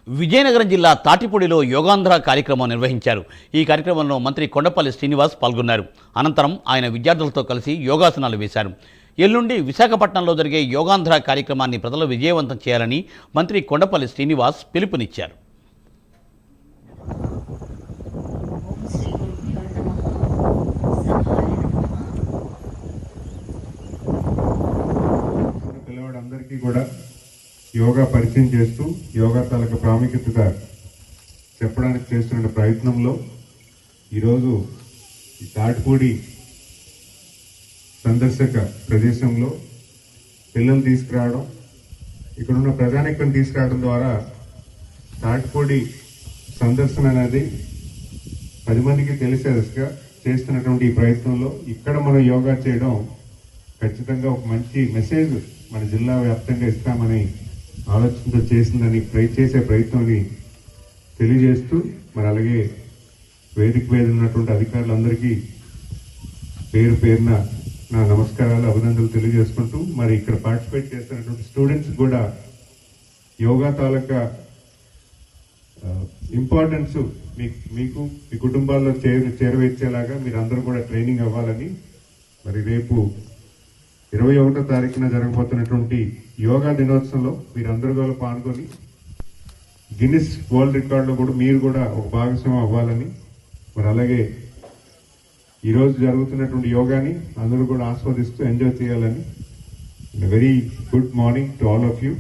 విజయనగరం జిల్లా తాటిపూడిలో యోగాంధ్ర కార్యక్రమం నిర్వహించారు. ఈ కార్యక్రమంలో మంత్రి కొండపల్లి శ్రీనివాస్ పాల్గొన్నారు. అనంతరం ఆయన విద్యార్థులతో కలిసి యోగాసనాలు వేశారు. ఎల్లుండి విశాఖపట్నంలో జరిగే యోగాంధ్ర కార్యక్రమాన్ని ప్రజలు విజయవంతం చేయాలని మంత్రి కొండపల్లి శ్రీనివాస్ పిలుపునిచ్చారు. పిల్లవాడందరికీ కూడా యోగా పరిచయం చేస్తూ యోగా తాలూకా ప్రాముఖ్యత చెప్పడానికి చేస్తున్న ప్రయత్నంలో ఈరోజు ఈ తాటిపూడి సందర్శక ప్రదేశంలో పిల్లలు తీసుకురావడం, ఇక్కడున్న ప్రజానికం తీసుకురావడం ద్వారా తాటిపూడి సందర్శన అనేది 10 మందికి తెలిసేదిగా చేస్తున్నటువంటి ఈ ప్రయత్నంలో ఇక్కడ మనం యోగా చేయడం ఖచ్చితంగా ఒక మంచి మెసేజ్ మన జిల్లా వ్యాప్తంగా ఇస్తామని ఆలోచనతో చేసిందని చేసే ప్రయత్నాన్ని తెలియజేస్తూ, మరి అలాగే వేదిక మీద ఉన్నటువంటి అధికారులందరికీ పేరు పేరున నా నమస్కారాలు, అభినందనలు తెలియజేసుకుంటూ, మరి ఇక్కడ పార్టిసిపేట్ చేస్తున్నటువంటి స్టూడెంట్స్ కూడా యోగా తాలూకా ఇంపార్టెన్స్ మీకు మీ కుటుంబాల్లో చేరవేర్చేలాగా మీరు అందరూ కూడా ట్రైనింగ్ అవ్వాలని, మరి రేపు 21వ తారీఖున జరగబోతున్నటువంటి యోగా దినోత్సవంలో మీరందరూ కూడా పాల్గొని గిన్నిస్ వరల్డ్ రికార్డులో కూడా మీరు కూడా ఒక భాగస్వామ్యం అవ్వాలని, మరి అలాగే ఈరోజు జరుగుతున్నటువంటి యోగాని అందరూ కూడా ఆస్వాదిస్తూ ఎంజాయ్ చేయాలని. Very good morning to all of you.